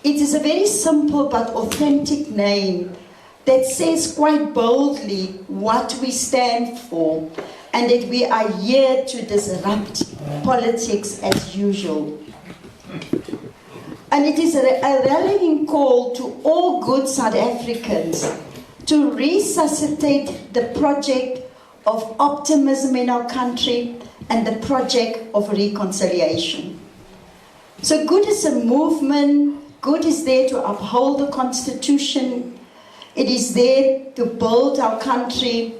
It is a very simple but authentic name that says quite boldly what we stand for and that we are here to disrupt politics as usual. And it is a rallying call to all good South Africans to resuscitate the project of optimism in our country and the project of reconciliation. So good is a movement, good is there to uphold the Constitution, it is there to build our country,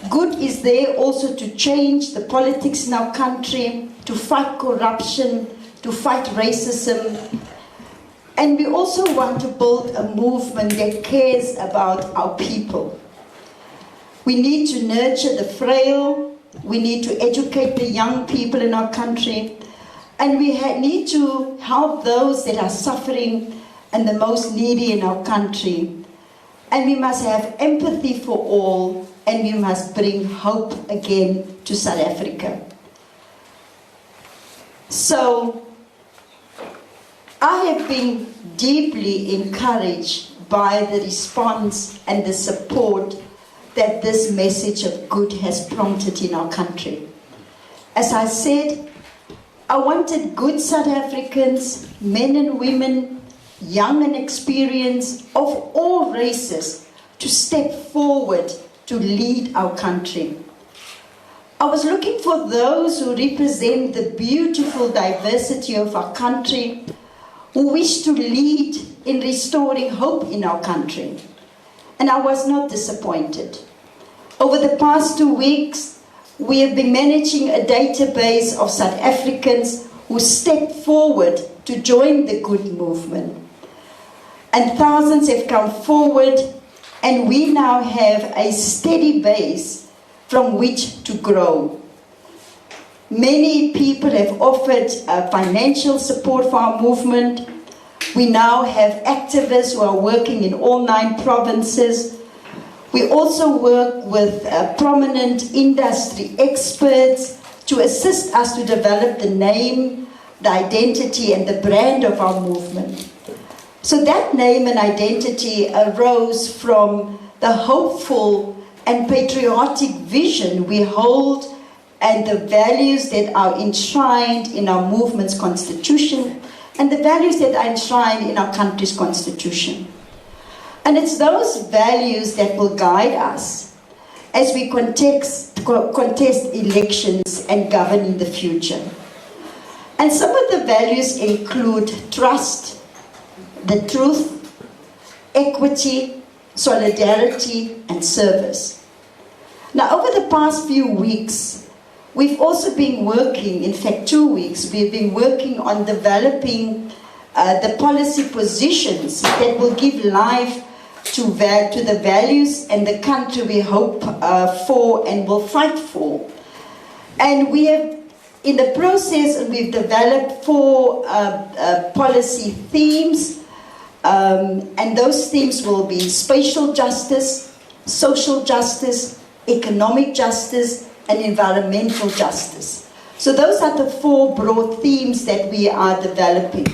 good is there also to change the politics in our country, to fight corruption, to fight racism. And we also want to build a movement that cares about our people. We need to nurture the frail, we need to educate the young people in our country, and we need to help those that are suffering and the most needy in our country. And we must have empathy for all, and we must bring hope again to South Africa. So, I have been deeply encouraged by the response and the support that this message of good has prompted in our country. As I said, I wanted good South Africans, men and women, young and experienced, of all races, to step forward to lead our country. I was looking for those who represent the beautiful diversity of our country, who wish to lead in restoring hope in our country. And I was not disappointed. Over the past 2 weeks, we have been managing a database of South Africans who stepped forward to join the good movement. And thousands have come forward, and we now have a steady base from which to grow. Many people have offered financial support for our movement. We now have activists who are working in all 9 provinces. We also work with prominent industry experts to assist us to develop the name, the identity, and the brand of our movement. So that name and identity arose from the hopeful and patriotic vision we hold and the values that are enshrined in our movement's constitution and the values that are enshrined in our country's constitution. And it's those values that will guide us as we contest elections and govern in the future. And some of the values include trust, the truth, equity, solidarity, and service. Now, over the past few weeks, we've also been working, in fact 2 weeks, we've been working on developing the policy positions that will give life to the values and the country we hope for and will fight for. And we have, in the process, we've developed 4 policy themes, and those themes will be spatial justice, social justice, economic justice, and environmental justice. So those are the 4 broad themes that we are developing.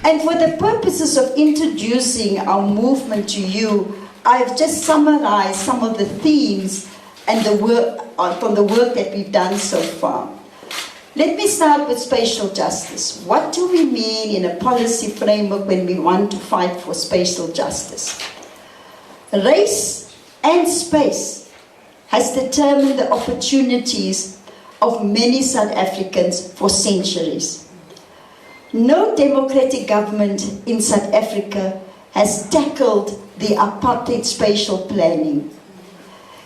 And for the purposes of introducing our movement to you, I've just summarized some of the themes and the work from the work that we've done so far. Let me start with spatial justice. What do we mean in a policy framework when we want to fight for spatial justice? Race and space has determined the opportunities of many South Africans for centuries. No democratic government in South Africa has tackled the apartheid spatial planning.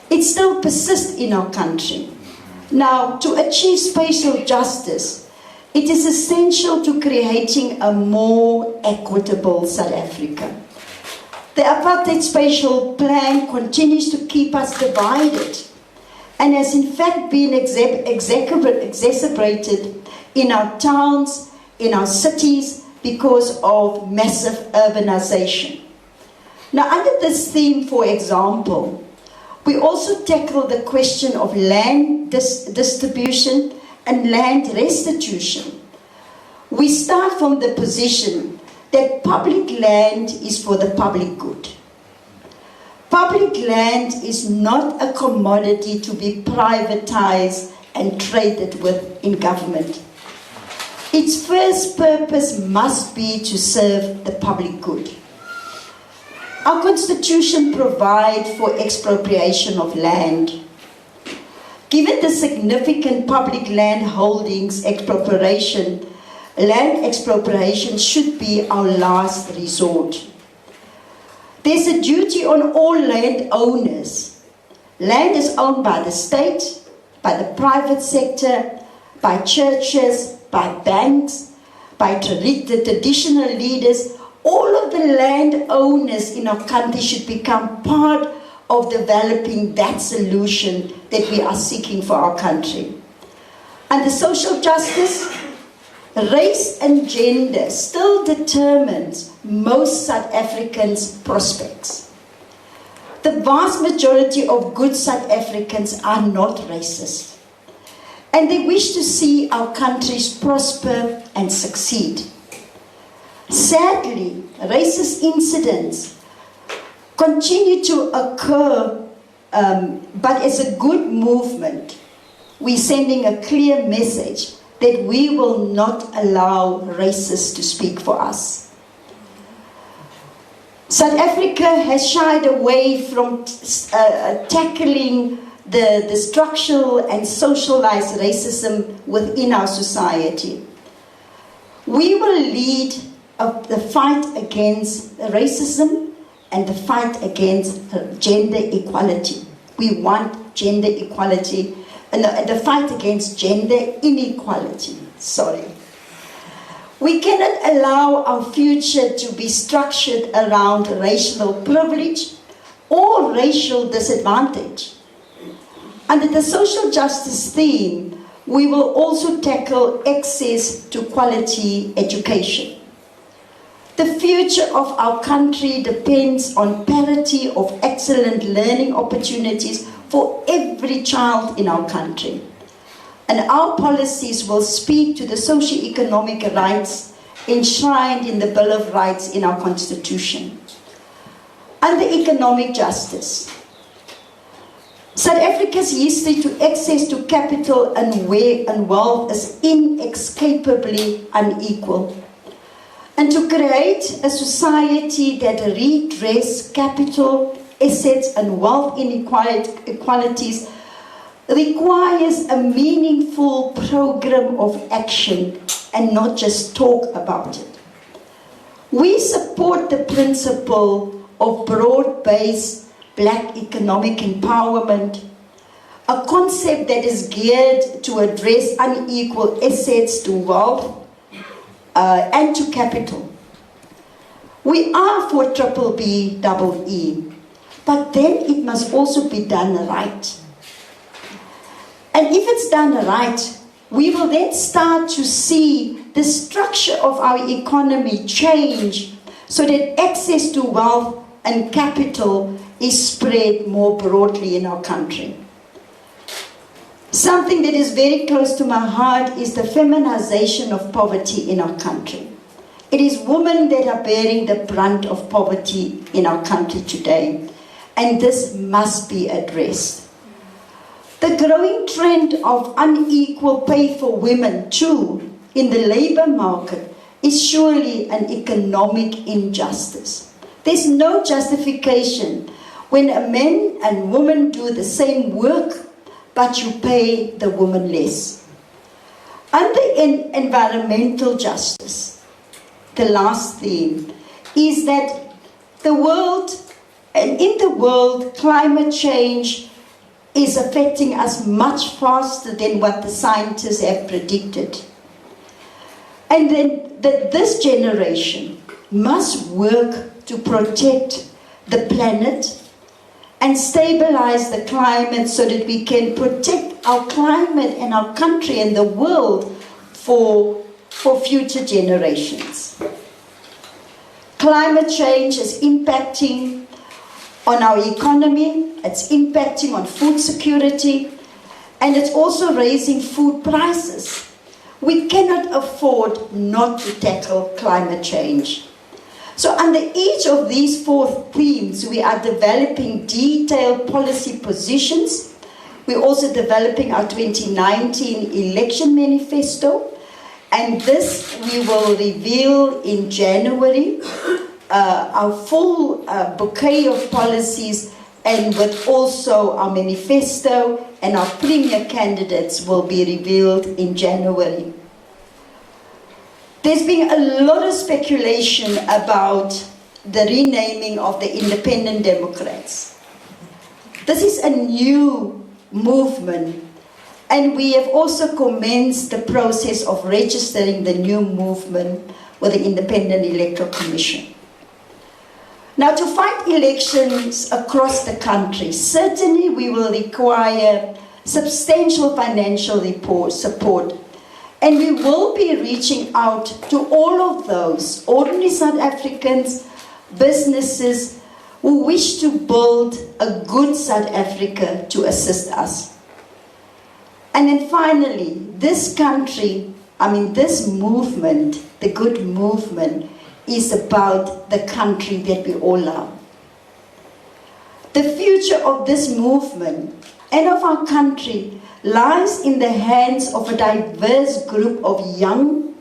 It still persists in our country. Now, to achieve spatial justice, it is essential to creating a more equitable South Africa. The apartheid spatial plan continues to keep us divided and has in fact been exacerbated in our towns, in our cities, because of massive urbanization. Now, under this theme, for example, we also tackle the question of land distribution and land restitution. We start from the position that public land is for the public good. Public land is not a commodity to be privatized and traded with in government. Its first purpose must be to serve the public good. Our Constitution provides for expropriation of land. Given the significant public land holdings, land expropriation should be our last resort. There's a duty on all landowners. Land is owned by the state, by the private sector, by churches, by banks, by the traditional leaders. All of the landowners in our country should become part of developing that solution that we are seeking for our country. Under social justice, race and gender still determines most South Africans' prospects. The vast majority of good South Africans are not racist, and they wish to see our countries prosper and succeed. Sadly, racist incidents continue to occur, but as a good movement, we're sending a clear message that we will not allow racists to speak for us. South Africa has shied away from tackling the structural and socialized racism within our society. We will lead the fight against racism and the fight against gender equality. We want gender equality, and the fight against gender inequality. We cannot allow our future to be structured around racial privilege or racial disadvantage. Under the social justice theme, we will also tackle access to quality education. The future of our country depends on parity of excellent learning opportunities for every child in our country. And our policies will speak to the socio-economic rights enshrined in the Bill of Rights in our Constitution. Under economic justice, South Africa's history to access to capital and wealth is inextricably unequal. And to create a society that redresses capital, assets and wealth inequalities requires a meaningful program of action and not just talk about it. We support the principle of broad-based Black economic empowerment, a concept that is geared to address unequal access to wealth and to capital. We are for BBBEE, but then it must also be done right. And if it's done right, we will then start to see the structure of our economy change so that access to wealth and capital is spread more broadly in our country. Something that is very close to my heart is the feminization of poverty in our country. It is women that are bearing the brunt of poverty in our country today, and this must be addressed. The growing trend of unequal pay for women, too, in the labor market is surely an economic injustice. There's no justification when a man and woman do the same work, but you pay the woman less. Under environmental justice, the last theme is that in the world, climate change is affecting us much faster than what the scientists have predicted. And then this generation must work to protect the planet and stabilize the climate so that we can protect our climate and our country and the world for future generations. Climate change is impacting on our economy, it's impacting on food security, and it's also raising food prices. We cannot afford not to tackle climate change. So under each of these 4 themes, we are developing detailed policy positions. We're also developing our 2019 election manifesto, and this we will reveal in January, our full bouquet of policies, and with also our manifesto and our premier candidates will be revealed in January. There's been a lot of speculation about the renaming of the Independent Democrats. This is a new movement, and we have also commenced the process of registering the new movement with the Independent Electoral Commission. Now, to fight elections across the country, certainly we will require substantial financial support, and we will be reaching out to all of those ordinary South Africans, businesses who wish to build a good South Africa to assist us. And then finally, this country, this movement, the good movement, is about the country that we all love. The future of this movement and of our country lies in the hands of a diverse group of young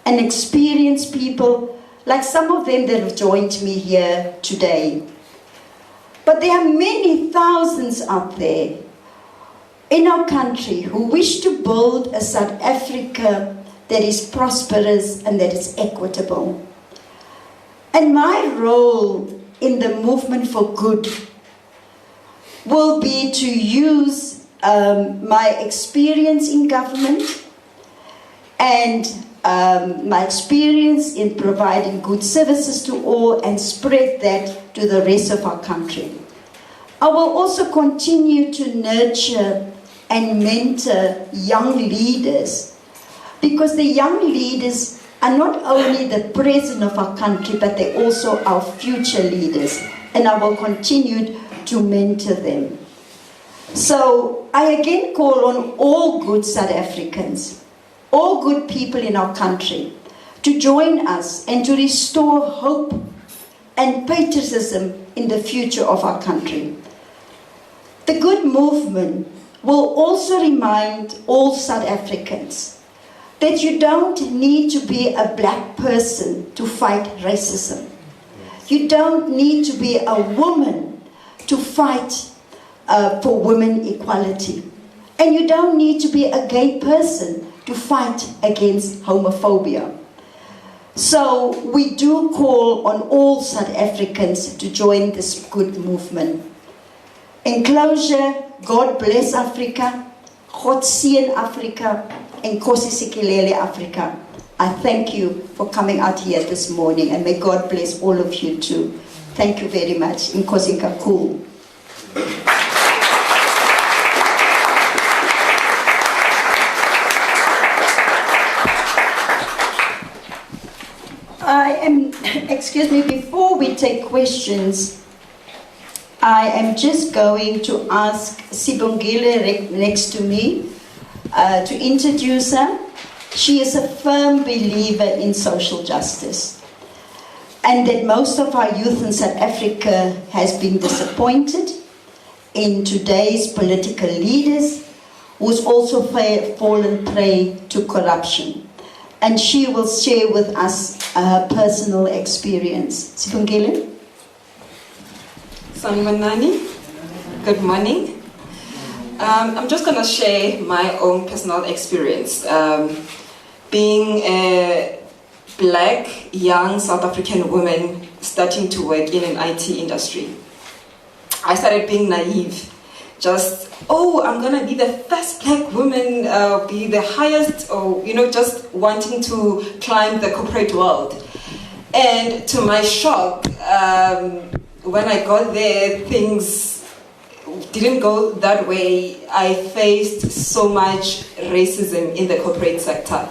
and experienced people, like some of them that have joined me here today. But there are many thousands out there in our country who wish to build a South Africa that is prosperous and that is equitable. And my role in the movement for good will be to use my experience in government and my experience in providing good services to all and spread that to the rest of our country. I will also continue to nurture and mentor young leaders, because the young leaders are not only the present of our country, but they're also our future leaders, and I will continue to mentor them. So I again call on all good South Africans, all good people in our country, to join us and to restore hope and patriotism in the future of our country. The good movement will also remind all South Africans that you don't need to be a black person to fight racism. You don't need to be a woman to fight for women equality. And you don't need to be a gay person to fight against homophobia. So we do call on all South Africans to join this good movement. In closure, God bless Africa, God seën Africa, and Nkosi Sikelele Africa. I thank you for coming out here this morning, and may God bless all of you too. Thank you very much. Nkosi Kakhulu. Excuse me, before we take questions, I am just going to ask Sibongile next to me to introduce her. She is a firm believer in social justice, and that most of our youth in South Africa has been disappointed in today's political leaders, who's also fallen prey to corruption. And she will share with us her personal experience. Sibongile? Sanibonani, good morning. I'm just going to share my own personal experience. Being a black, young South African woman starting to work in an IT industry. I started being naive. Just, I'm going to be the first black woman, be the highest, or, just wanting to climb the corporate world. And to my shock, when I got there, things didn't go that way. I faced so much racism in the corporate sector.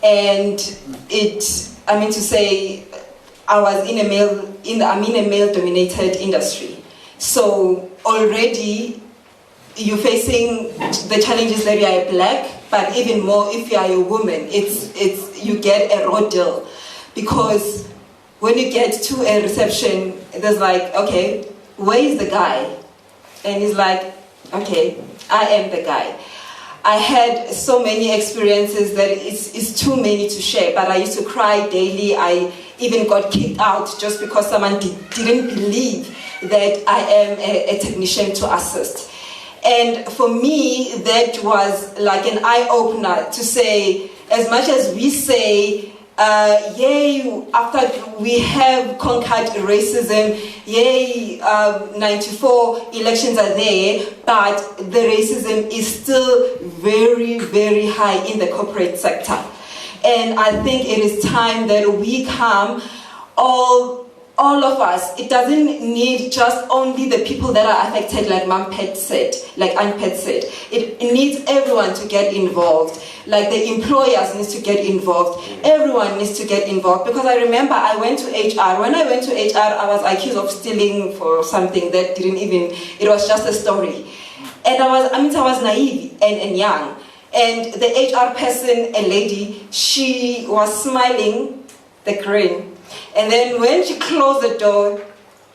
And I was in a male-dominated industry. So already you're facing the challenges that you are black, but even more if you are a woman, you get a raw deal. Because when you get to a reception, there's like, okay, where is the guy? And he's like, okay, I am the guy. I had so many experiences that it's too many to share, but I used to cry daily. I even got kicked out just because someone didn't believe that I am a technician to assist. And for me, that was like an eye-opener to say, as much as we say, yay, after we have conquered racism, yay, 94 elections are there, but the racism is still very, very high in the corporate sector. And I think it is time that we come, all of us. It doesn't need just only the people that are affected, like Unpet said. It needs everyone to get involved. Like the employers need to get involved. Everyone needs to get involved. Because I remember I went to HR. When I went to HR, I was accused of stealing for something that didn't even, it was just a story. And I was naive and young. And the HR person, a lady, she was smiling, the grin. And then when she closed the door,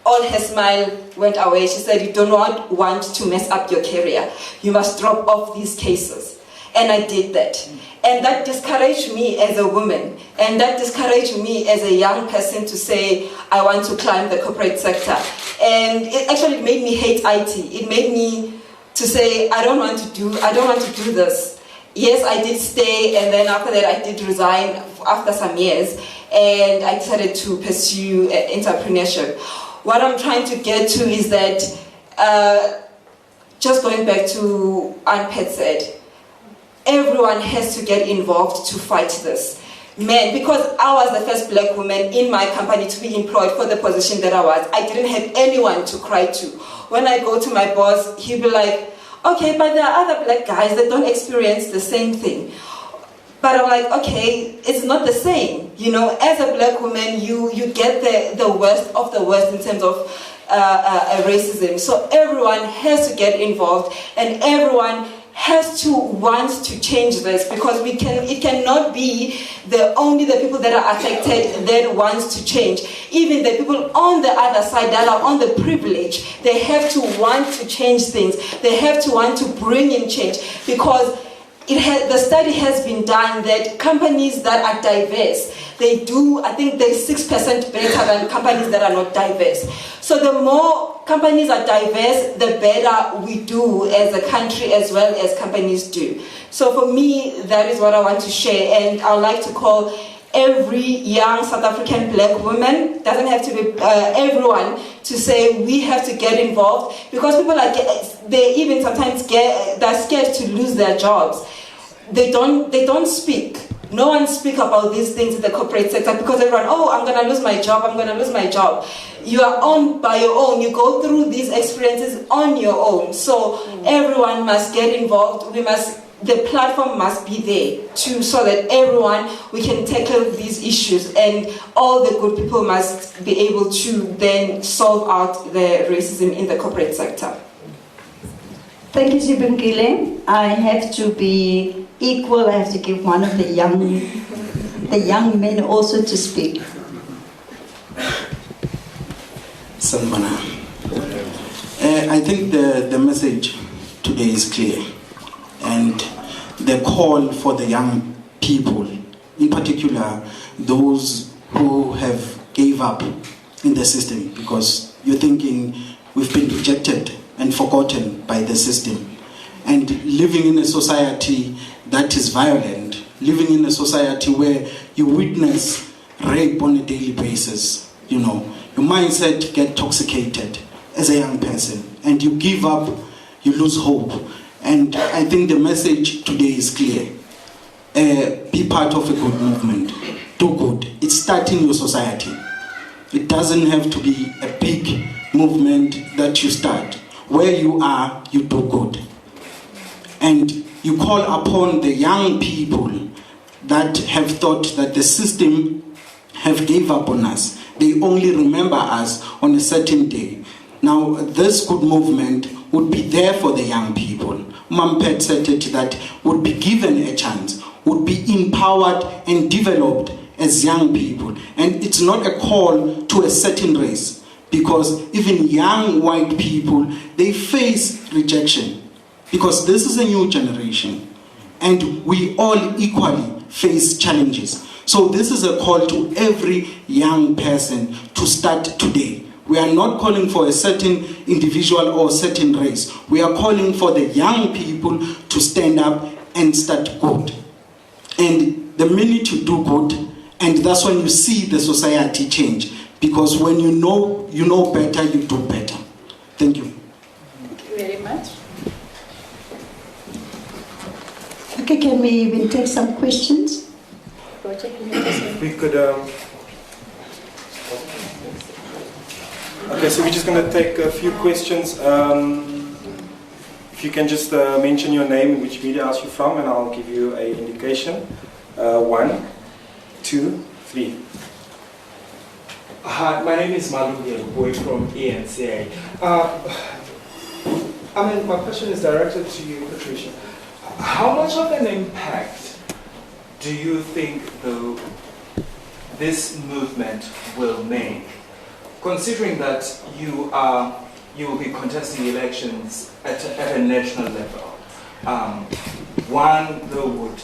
all her smile went away. She said, you do not want to mess up your career. You must drop off these cases. And I did that. And that discouraged me as a woman. And that discouraged me as a young person to say, I want to climb the corporate sector. And it actually made me hate IT. It made me to say, I don't want to do this. Yes, I did stay, and then after that I did resign after some years. And I decided to pursue entrepreneurship. What I'm trying to get to is that, just going back to Unpet said, everyone has to get involved to fight this. Men, because I was the first black woman in my company to be employed for the position that I was, I didn't have anyone to cry to. When I go to my boss, he'll be like, okay, but there are other black guys that don't experience the same thing. But I'm like, okay, it's not the same. You know, as a black woman, you get the worst of the worst in terms of racism. So everyone has to get involved, and everyone has to want to change this, because it cannot be only the people that are affected that wants to change. Even the people on the other side that are on the privilege, they have to want to change things. They have to want to bring in change, because the study has been done that companies that are diverse, they do, I think they're 6% better than companies that are not diverse. So the more companies are diverse, the better we do as a country as well as companies do. So for me, that is what I want to share, and I would like to call every young South African black woman, doesn't have to be everyone, to say we have to get involved, because people they even sometimes they're scared to lose their jobs. They don't speak. No one speaks about these things in the corporate sector, because everyone, I'm going to lose my job. You are on by your own. You go through these experiences on your own. So everyone must get involved. The platform must be there so that we can tackle these issues, and all the good people must be able to then solve out the racism in the corporate sector. Thank you, Sibongile. I have to be equal. I have to give one of the young men also to speak. Sanbana. I think the message today is clear, and the call for the young people, in particular those who have gave up in the system, because you're thinking we've been rejected and forgotten by the system, and living in a society that is violent, living in a society where you witness rape on a daily basis, your mindset get intoxicated as a young person, and you give up, you lose hope. And I think the message today is clear. Be part of a good movement. Do good. It starts in your society. It doesn't have to be a big movement that you start. Where you are, you do good. And you call upon the young people that have thought that the system have gave up on us. They only remember us on a certain day. Now, this good movement would be there for the young people. Mampet said it, that would be given a chance, would be empowered and developed as young people. And it's not a call to a certain race, because even young white people, they face rejection, because this is a new generation and we all equally face challenges. So this is a call to every young person to start today. We are not calling for a certain individual or certain race. We are calling for the young people to stand up and start good. And the minute you do good, and that's when you see the society change. Because when you know better, you do better. Thank you. Thank you very much. Okay, can we take some questions? We could. Okay, so we're just going to take a few questions. If you can just mention your name and which media house you're from, and I'll give you an indication. 1, 2, 3. Hi, my name is Malu Boy from ENCA. My question is directed to you, Patricia. How much of an impact do you think this movement will make, considering that you will be contesting elections at a national level? One, though, would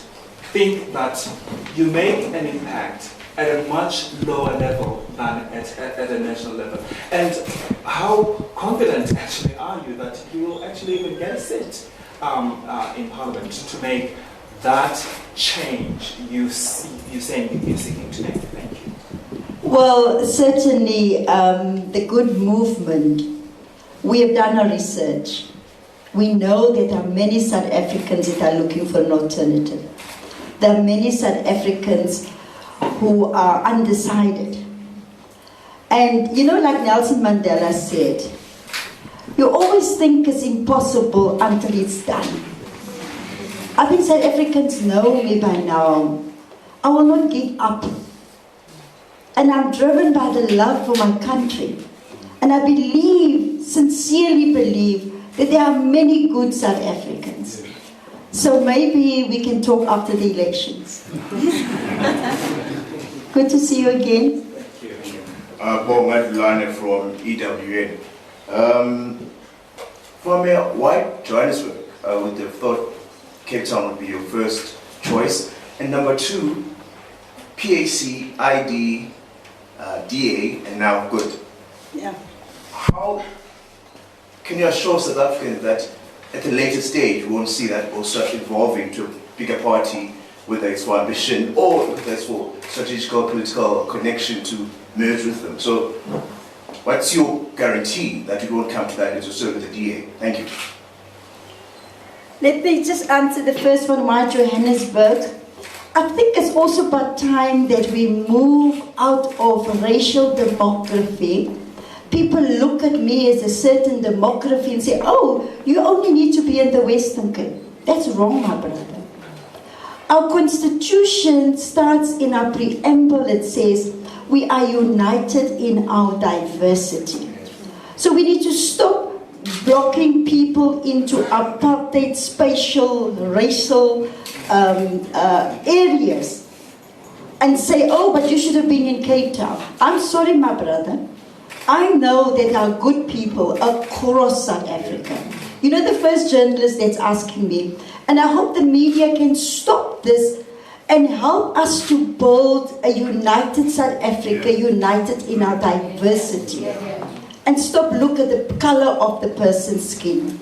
think that you make an impact at a much lower level than at a national level. And how confident actually are you that you will actually even get a seat in Parliament to make that change you're seeking to make? Thank you. Well, certainly the good movement, we have done our research. We know that there are many South Africans that are looking for an alternative. There are many South Africans who are undecided. And like Nelson Mandela said, you always think it's impossible until it's done. I think South Africans know me by now. I will not give up. And I'm driven by the love for my country. And I sincerely believe, that there are many good South Africans. So maybe we can talk after the elections. Good to see you again. Thank you. Bob Madulane from EWN. From a white Johannesburg, would have thought Cape Town would be your first choice. And number 2, PAC, ID, DA, and now good. Yeah. How can you assure South Africans that at a later stage we won't see that also evolving to a bigger party, whether it's for ambition or whether it's for strategical political connection to merge with them? So what's your guarantee that it won't come to that as you serve with the DA? Thank you. Let me just answer the first one, why Johannesburg. I think it's also about time that we move out of racial demography. People look at me as a certain demography and say, oh, you only need to be in the Western Cape. That's wrong, my brother. Our constitution starts in our preamble. It says, we are united in our diversity. So we need to stop blocking people into apartheid, spatial, racial areas and say, oh, but you should have been in Cape Town. I'm sorry, my brother. I know that there are good people across South Africa. The first journalist that's asking me, and I hope the media can stop this and help us to build a united South Africa, united in our diversity. And stop looking at the color of the person's skin.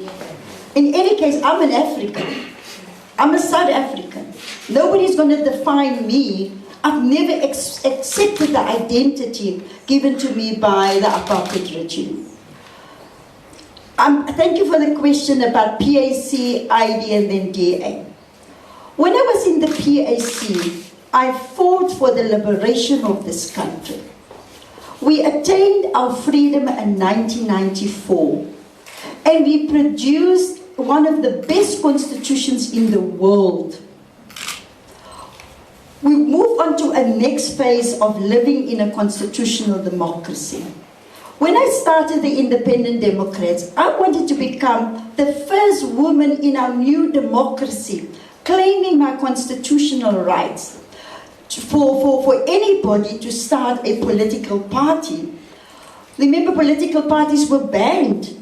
In any case, I'm an African. I'm a South African. Nobody's going to define me. I've never accepted the identity given to me by the apartheid regime. Thank you for the question about PAC, ID, and then DA. When I was in the PAC, I fought for the liberation of this country. We attained our freedom in 1994, and we produced one of the best constitutions in the world. We move on to a next phase of living in a constitutional democracy. When I started the Independent Democrats, I wanted to become the first woman in our new democracy, claiming my constitutional rights, for anybody to start a political party. Remember, political parties were banned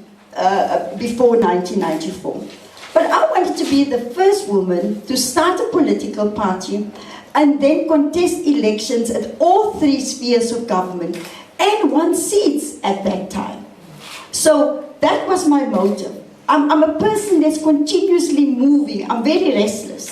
before 1994. But I wanted to be the first woman to start a political party and then contest elections at all 3 spheres of government and won seats at that time. So that was my motive. I'm a person that's continuously moving. I'm very restless.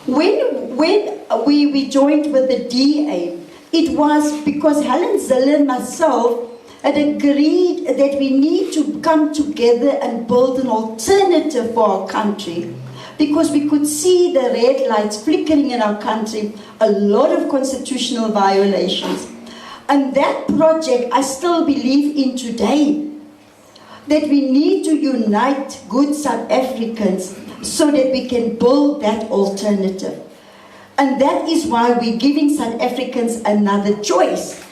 When we joined with the DA, it was because Helen Zille and myself had agreed that we need to come together and build an alternative for our country, because we could see the red lights flickering in our country, a lot of constitutional violations. And that project I still believe in today, that we need to unite good South Africans so that we can build that alternative. And that is why we're giving South Africans another choice.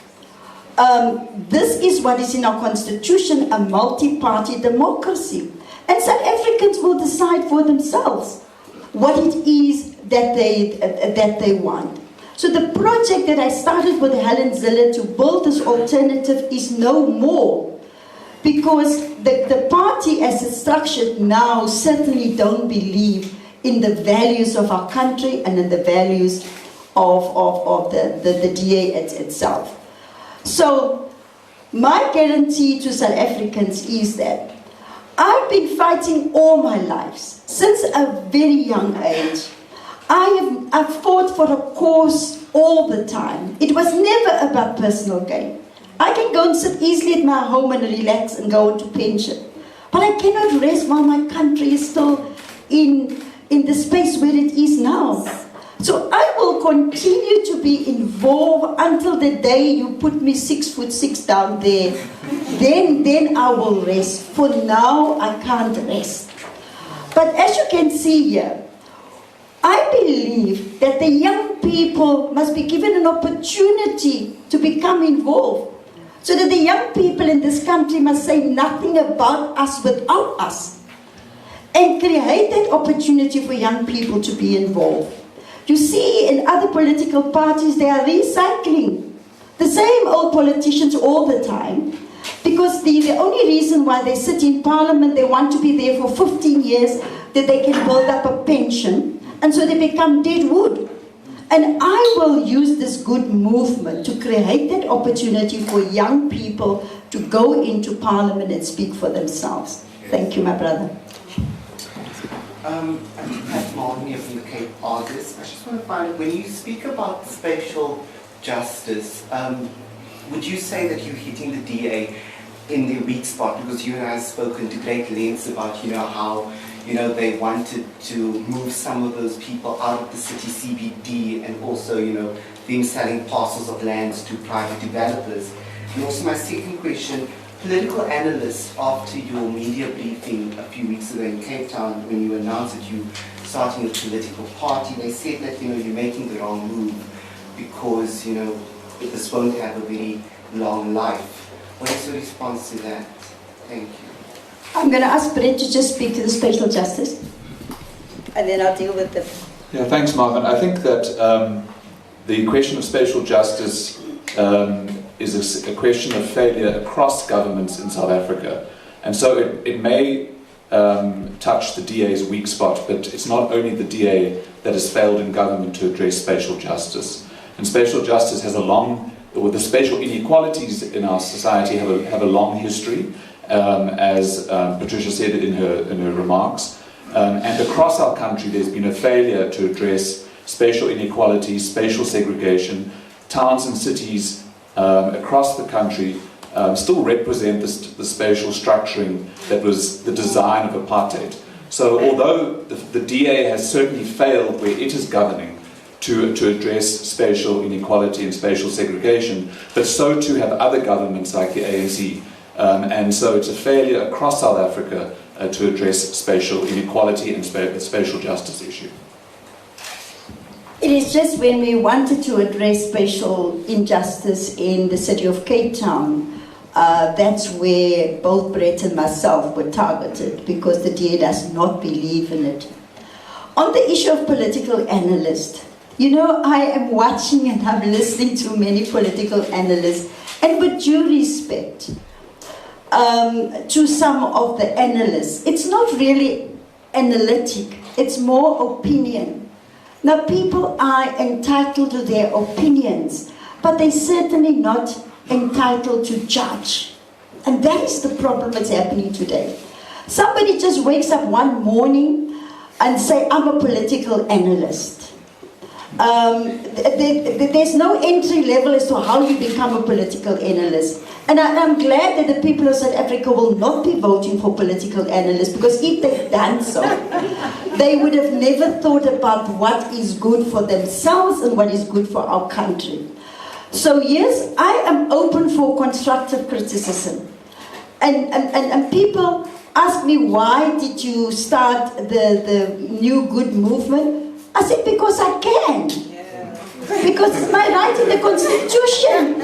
This is what is in our constitution, a multi-party democracy. And South Africans will decide for themselves what it is that they want. So the project that I started with Helen Zille to build this alternative is no more, because the party as it's structured now certainly don't believe in the values of our country and in the values of the DA itself. So my guarantee to South Africans is that I've been fighting all my life, since a very young age. I've fought for a cause all the time. It was never about personal gain. I can go and sit easily at my home and relax and go into pension. But I cannot rest while my country is still in the space where it is now. So I will continue to be involved until the day you put me 6'6" down there. Then I will rest. For now, I can't rest. But as you can see here, I believe that the young people must be given an opportunity to become involved. So that the young people in this country must say nothing about us without us. And create that opportunity for young people to be involved. You see, in other political parties, they are recycling the same old politicians all the time, because the only reason why they sit in parliament, they want to be there for 15 years, that they can build up a pension, and so they become dead wood. And I will use this good movement to create that opportunity for young people to go into parliament and speak for themselves. Thank you, my brother. I'm Pat Martin here from the Cape Argus. I just want to find out, when you speak about spatial justice, would you say that you're hitting the DA in their weak spot? Because you and I have spoken to great lengths about, how, they wanted to move some of those people out of the city CBD, and also, them selling parcels of lands to private developers. And also my second question, political analysts, after your media briefing a few weeks ago in Cape Town, when you announced that you're starting a political party, they said that, you're making the wrong move because, this won't have a very long life. What is your response to that? Thank you. I'm going to ask Brett to just speak to the Spatial Justice, and then I'll deal with them. Yeah, thanks, Marvin. I think that the question of spatial justice is a question of failure across governments in South Africa. And so it may touch the DA's weak spot, but it's not only the DA that has failed in government to address spatial justice. And spatial justice has the spatial inequalities in our society have a long history, as Patricia said it in her remarks. And across our country there's been a failure to address spatial inequalities, spatial segregation. Towns and cities across the country still represent the spatial structuring that was the design of apartheid. So although the DA has certainly failed where it is governing to address spatial inequality and spatial segregation, but so too have other governments like the ANC. And so it's a failure across South Africa to address spatial inequality and the spatial justice issue. It is just when we wanted to address spatial injustice in the city of Cape Town, that's where both Brett and myself were targeted, because the DA does not believe in it. On the issue of political analysts, You know, I am watching and I'm listening to many political analysts, and with due respect to some of the analysts, it's not really analytic, it's more opinion. Now, people are entitled to their opinions, but they're certainly not entitled to judge. And that is the problem that's happening today. Somebody just wakes up one morning and say, I'm a political analyst. There's no entry level as to how you become a political analyst. And I'm glad that the people of South Africa will not be voting for political analysts, because if they'd done so, they would have never thought about what is good for themselves and what is good for our country. So yes, I am open for constructive criticism. And people ask me, why did you start the New Good movement? I said, because I can. Because it's my right in the Constitution.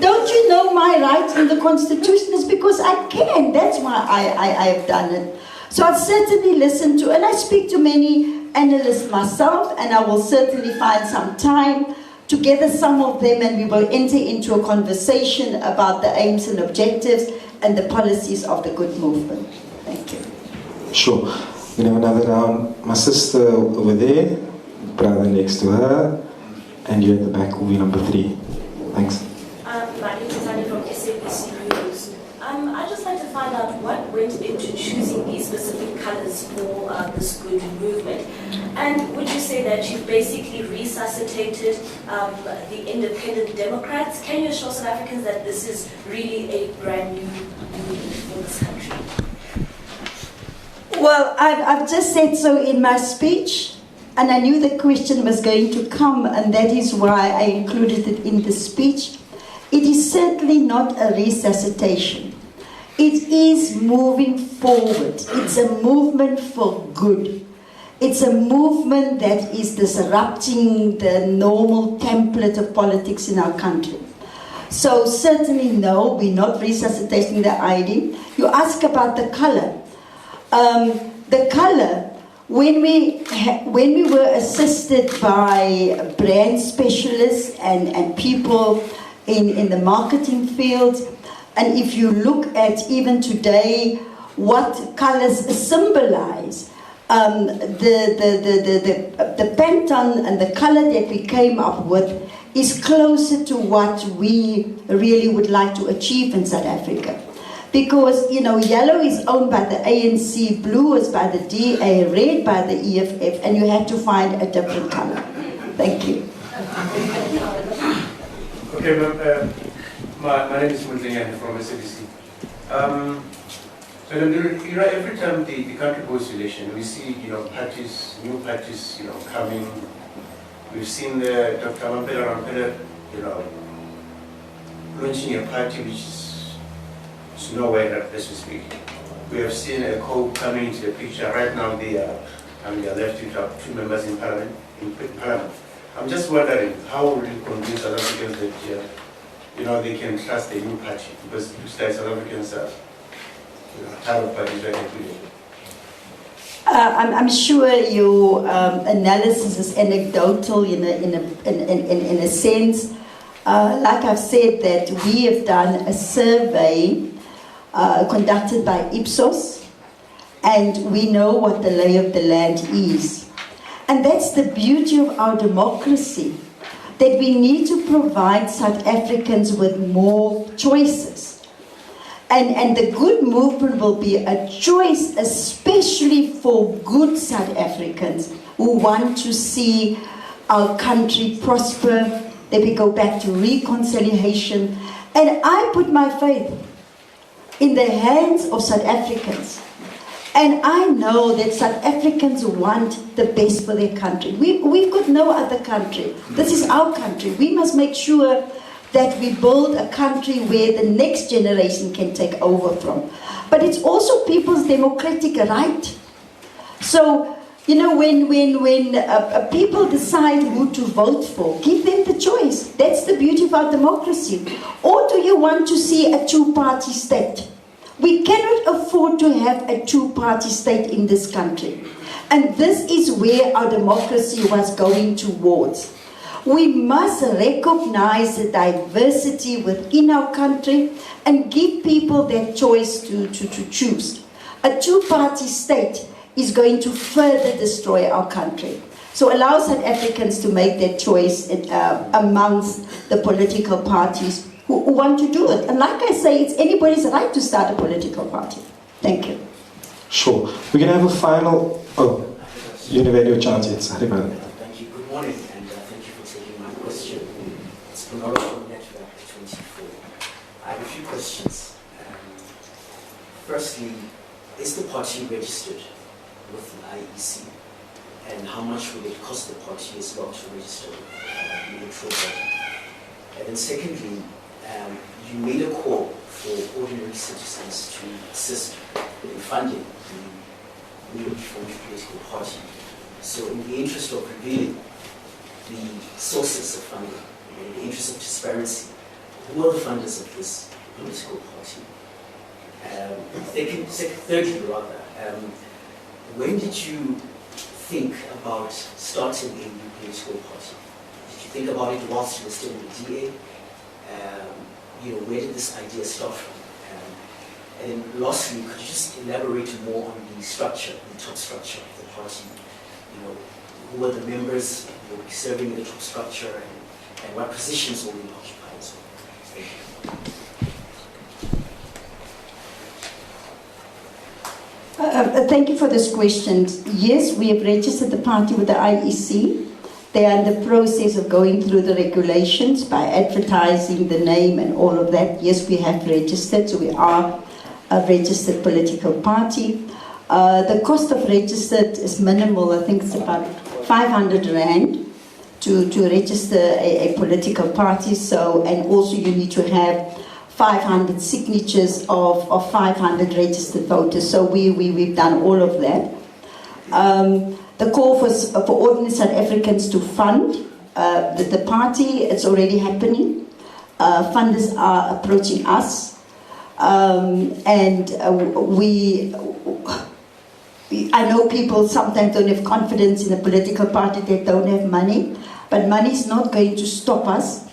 Don't you know my right in the Constitution is because I can. That's why I have done it. So I certainly listen to, and I speak to many analysts myself, and I will certainly find some time to gather some of them, and we will enter into a conversation about the aims and objectives and the policies of the Good movement. Thank you. Sure. We have another round. My sister over there, brother next to her, and you at the back will be number 3. Thanks. My name is Annie from SABC News. I'd just like to find out what went into choosing these specific colours for this Good movement. And would you say that you've basically resuscitated the independent Democrats? Can you assure South Africans that this is really a brand new movement for this country? Well, I've just said so in my speech, and I knew the question was going to come, and that is why I included it in the speech. It is certainly not a resuscitation. It is moving forward. It's a movement for good. It's a movement that is disrupting the normal template of politics in our country. So certainly no, we're not resuscitating the idea. You ask about the color. The color, when we were assisted by brand specialists and people in the marketing field, and if you look at even today what colors symbolize, the Pantone and the color that we came up with is closer to what we really would like to achieve in South Africa. Because, you know, yellow is owned by the ANC, blue is by the DA, red by the EFF, and you had to find a different color. Thank you. Okay, ma'am. My name is Mundlingan from SABC. So, you know, every time the country goes to election, we see, you know, parties, new parties, you know, coming. We've seen the Dr. Rampela, you know, launching a party which is nowhere, as we speak. We have seen a COPE coming into the picture. Right now, they are left with 2 members in Parliament. I'm just wondering, how will you convince South Africans that, you know, they can trust the new party? Because it looks like South Africans are, you know, tired of parties like that. I'm sure your analysis is anecdotal in a sense. Like I've said, that we have done a survey conducted by Ipsos, and we know what the lay of the land is. And that's the beauty of our democracy, that we need to provide South Africans with more choices. And the Good movement will be a choice, especially for good South Africans who want to see our country prosper, that we go back to reconciliation. And I put my faith in the hands of South Africans. And I know that South Africans want the best for their country. We've got no other country. This is our country. We must make sure that we build a country where the next generation can take over from. But it's also people's democratic right. So, you know, when people decide who to vote for, give them the choice. That's the beauty of our democracy. Or do you want to see a two-party state? We cannot afford to have a two-party state in this country. And this is where our democracy was going towards. We must recognize the diversity within our country and give people their choice to choose. A two-party state is going to further destroy our country. So allow South Africans to make their choice amongst the political parties who want to do it. And like I say, it's anybody's right to start a political party. Thank you. Sure. We're going to have a final... Oh, you never had your chance yet. Sorry about it. Thank you. Good morning, and thank you for taking my question. It's Bernardo from Network 24. I have a few questions. Firstly, is the party registered with the IEC? And how much will it cost the party as well to register the electoral body? And then secondly, you made a call for ordinary citizens to assist in funding the newly formed political party. So in the interest of revealing the sources of funding, in the interest of transparency, who are the funders of this political party? Thirdly, when did you think about starting a new political party? Did you think about it whilst you were still in the DA? Where did this idea start from? And then lastly, could you just elaborate more on the structure, the top structure of the party? Who are the members who will be serving in the top structure, and what positions will they occupy as well? Thank you. Thank you for this question. Yes, we have registered the party with the IEC. They are in the process of going through the regulations by advertising the name and all of that. Yes, we have registered, so we are a registered political party. The cost of registered is minimal. I think it's about 500 Rand to register a political party. So, and also you need to have 500 signatures of 500 registered voters. So we've done all of that. The call for ordinary South Africans to fund the party, it's already happening. Funders are approaching us. I know people sometimes don't have confidence in a political party, they don't have money, but money is not going to stop us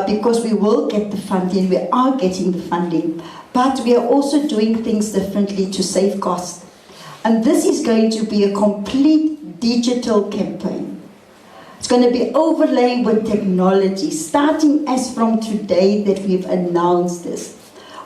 because we will get the funding, we are getting the funding, but we are also doing things differently to save costs. And this is going to be a complete digital campaign. It's going to be overlaid with technology, starting as from today that we've announced this.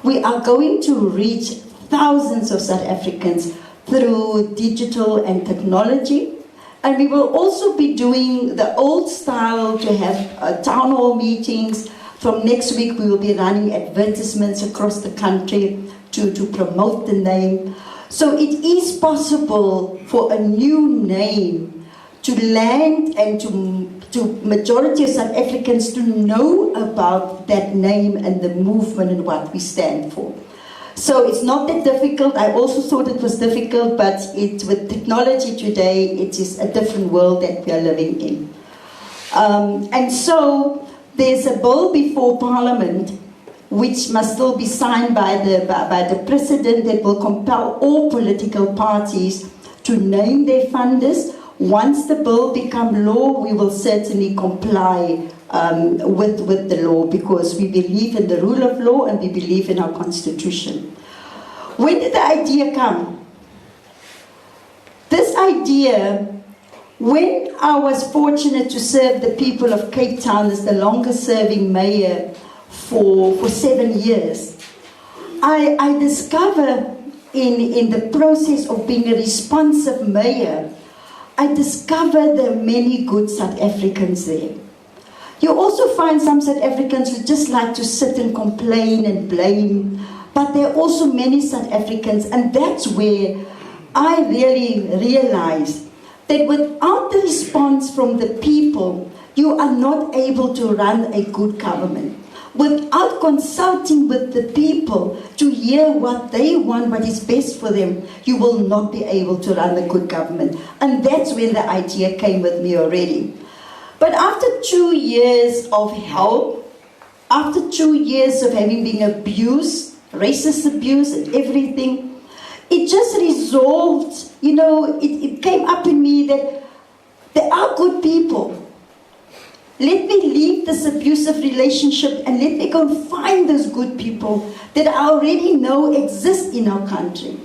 We are going to reach thousands of South Africans through digital and technology. And we will also be doing the old style to have town hall meetings. From next week, we will be running advertisements across the country to promote the name. So it is possible for a new name to land and to majority of South Africans to know about that name and the movement and what we stand for. So it's not that difficult. I also thought it was difficult, but with technology today, it is a different world that we are living in. And so there's a bill before Parliament which must still be signed by the President that will compel all political parties to name their funders. Once the bill becomes law, we will certainly comply with the law because we believe in the rule of law and we believe in our constitution. When did the idea come? This idea, when I was fortunate to serve the people of Cape Town as the longest serving mayor for 7 years, I discovered in the process of being a responsive mayor, I discovered there are many good South Africans there. You also find some South Africans who just like to sit and complain and blame, but there are also many South Africans, and that's where I really realized that without the response from the people, you are not able to run a good government. Without consulting with the people to hear what they want, what is best for them, you will not be able to run a good government. And that's when the idea came with me already. But after 2 years of help, after 2 years of having been abused, racist abuse and everything, it just resolved, it came up in me that there are good people. Let me leave this abusive relationship and let me go and find those good people that I already know exist in our country.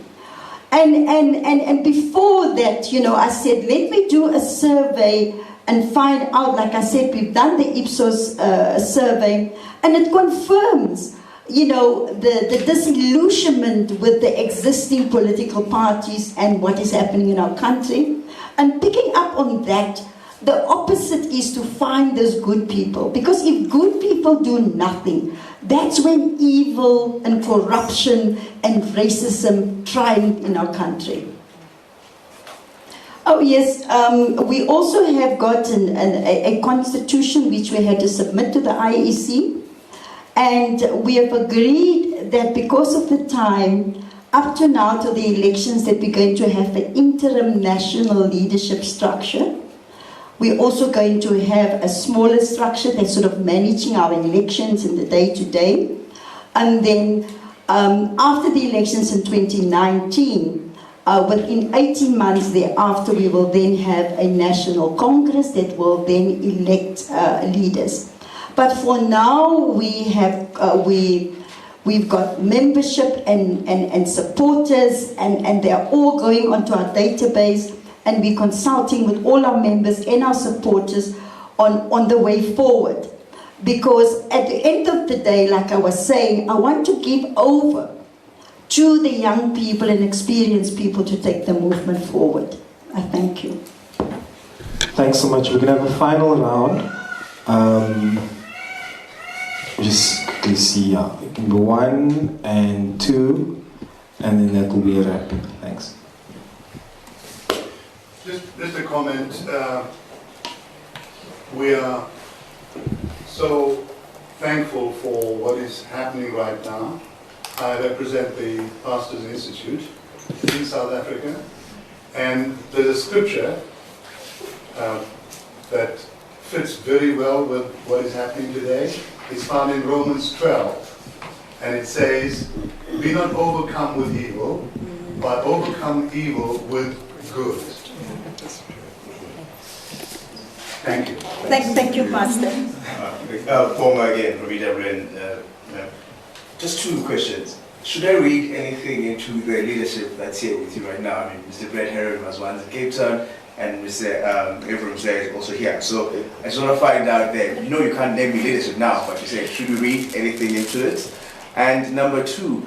And before that, I said, let me do a survey and find out, like I said, we've done the Ipsos survey, and it confirms, the disillusionment with the existing political parties and what is happening in our country. And picking up on that, the opposite is to find those good people. Because if good people do nothing, that's when evil and corruption and racism triumph in our country. Oh yes, we also have got a constitution which we had to submit to the IEC, and we have agreed that because of the time up to now to the elections that we're going to have an interim national leadership structure. We're also going to have a smaller structure that's sort of managing our elections in the day-to-day. And then after the elections in 2019, within 18 months thereafter, we will then have a national congress that will then elect leaders. But for now, we've got membership and supporters, and they're all going onto our database, and we're consulting with all our members and our supporters on the way forward. Because at the end of the day, like I was saying, I want to give over to the young people and experienced people to take the movement forward. I thank you. Thanks so much. We're going to have a final round. Just quickly see number 1 and 2, and then that will be a wrap. Thanks. Just a comment. We are so thankful for what is happening right now. I represent the Pastors Institute in South Africa, and there's a scripture that fits very well with what is happening today. It's found in Romans 12, and it says, "Be not overcome with evil, but overcome evil with good." Thank you. Thank you, Pastor. Ponga again from EWN. Just 2 questions. Should I read anything into the leadership that's here with you right now? I mean, Mr. Brett Herron was once in Cape Town, and Mr. Ephraim Zay is also here. So I just want to find out there. You can't name me leadership now, but you say, should we read anything into it? And number 2,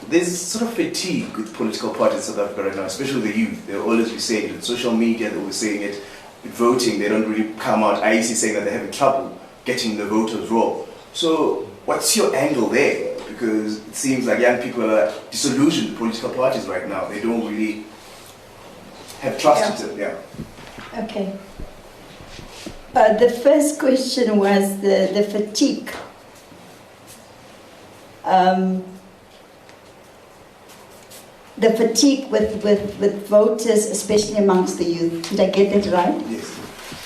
there's sort of fatigue with political parties in South Africa right now, especially the youth. They'll always be saying it on social media, they'll be saying it with voting. They don't really come out. IEC saying that they're having trouble getting the voters raw. So what's your angle there? Because it seems like young people are disillusioned with political parties right now. They don't really have trust in them. Yeah. Okay. The first question was the fatigue. The fatigue with voters, especially amongst the youth. Did I get that right? Yes.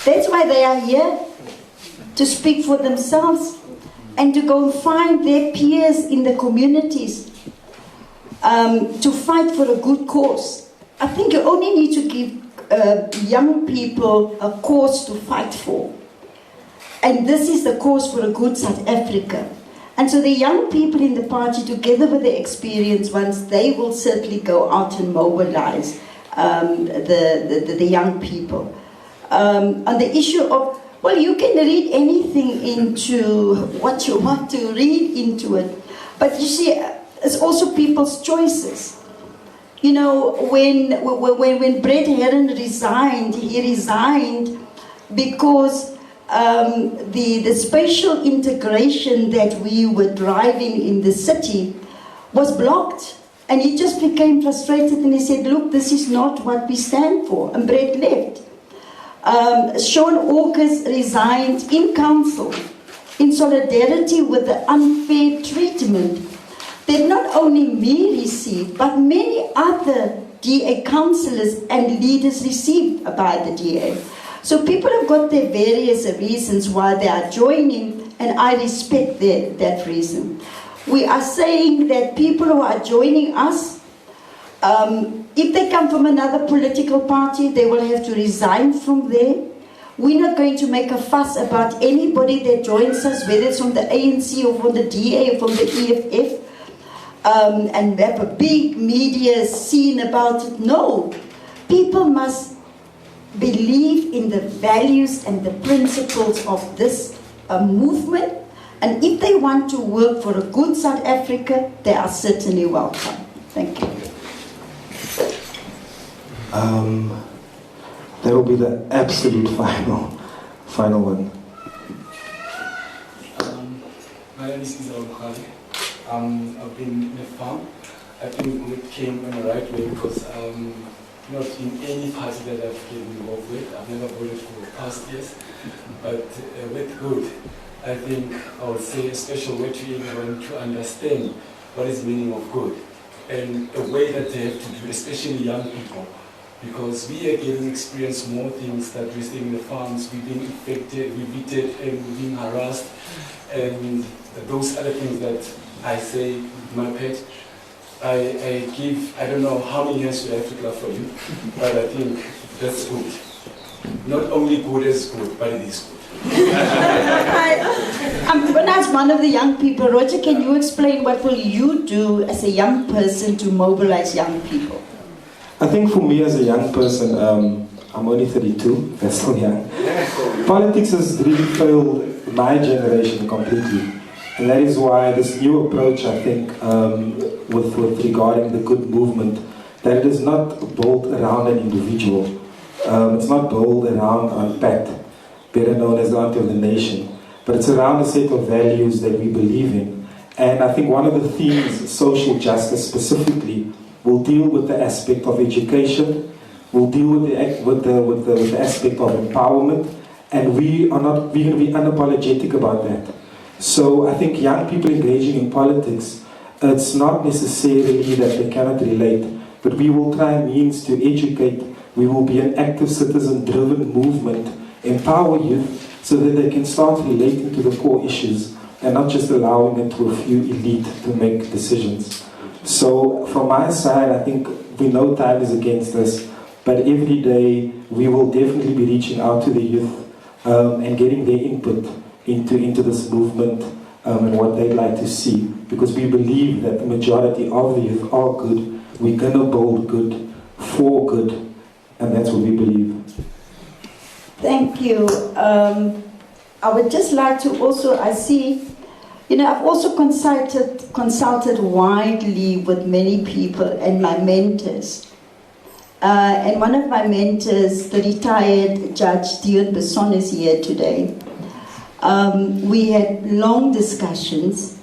That's why they are here, to speak for themselves and to go and find their peers in the communities, to fight for a good cause. I think you only need to give young people a cause to fight for. And this is the cause for a good South Africa. And so the young people in the party, together with the experienced ones, they will certainly go out and mobilize the young people. On the issue of, well, you can read anything into what you want to read into it. But you see, it's also people's choices. You know, when Brett Herron resigned, he resigned because the spatial integration that we were driving in the city was blocked. And he just became frustrated and he said, look, this is not what we stand for. And Brett left. Sean August resigned in council in solidarity with the unfair treatment that not only me received, but many other DA councillors and leaders received by the DA. So people have got their various reasons why they are joining, and I respect that reason. We are saying that people who are joining us, If they come from another political party, they will have to resign from there. We're not going to make a fuss about anybody that joins us, whether it's from the ANC or from the DA or from the EFF, and have a big media scene about it. No. People must believe in the values and the principles of this movement, and if they want to work for a good South Africa, they are certainly welcome. Thank you. That will be the absolute final one. My name is Izal Bukhari. I've been in a farm. I think it came in the right way because not in any party that I've been involved with. I've never voted for past years. But with good, I think I would say a special way to everyone to understand what is the meaning of good and a way that they have to do, especially young people. Because we are getting experience more things that we see in the farms, we're being affected, we're beaten, and we're being harassed, and those other things that I say with my pet. I give, I don't know how many years do I have to clap for you, but I think that's good. Not only good as good, but it is good. I'm going to ask one of the young people, Roger, can you explain what will you do as a young person to mobilize young people? I think for me as a young person, I'm only 32, that's still young. Politics has really failed my generation completely. And that is why this new approach, I think, with regarding the good movement, that it is not built around an individual. It's not built around Pat, better known as the auntie of the nation, but it's around a set of values that we believe in. And I think one of the themes, social justice specifically, will deal with the aspect of education, will deal with the aspect of empowerment, and we're going to be unapologetic about that. So I think young people engaging in politics, it's not necessarily that they cannot relate, but we will try means to educate. We will be an active citizen-driven movement, empower youth so that they can start relating to the core issues and not just allowing it to a few elite to make decisions. So from my side, I think we know time is against us, but every day we will definitely be reaching out to the youth and getting their input into this movement and what they'd like to see, because we believe that the majority of the youth are good. We're going to build good for good, and that's what we believe. Thank you. I would just like to also, I see, I've also consulted widely with many people and my mentors. And one of my mentors, the retired Judge Dion Besson, is here today. We had long discussions,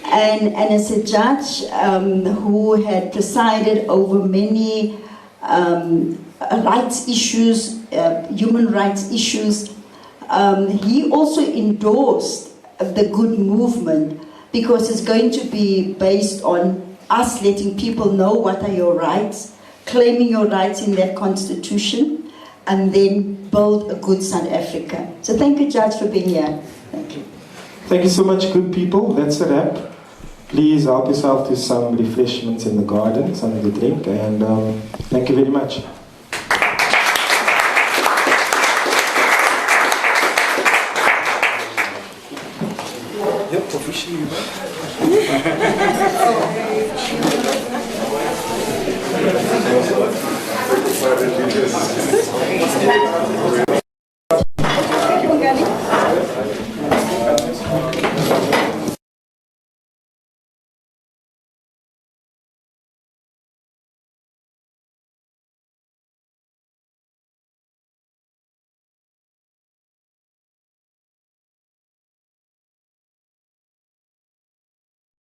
and as a judge who had presided over many rights issues, human rights issues, he also endorsed the good movement, because it's going to be based on us letting people know what are your rights, claiming your rights in that constitution, and then build a good South Africa. So thank you, Judge, for being here. Thank you. Thank you so much, good people. That's a wrap. Please help yourself to some refreshments in the garden, something to drink, and thank you very much. Yep, officially.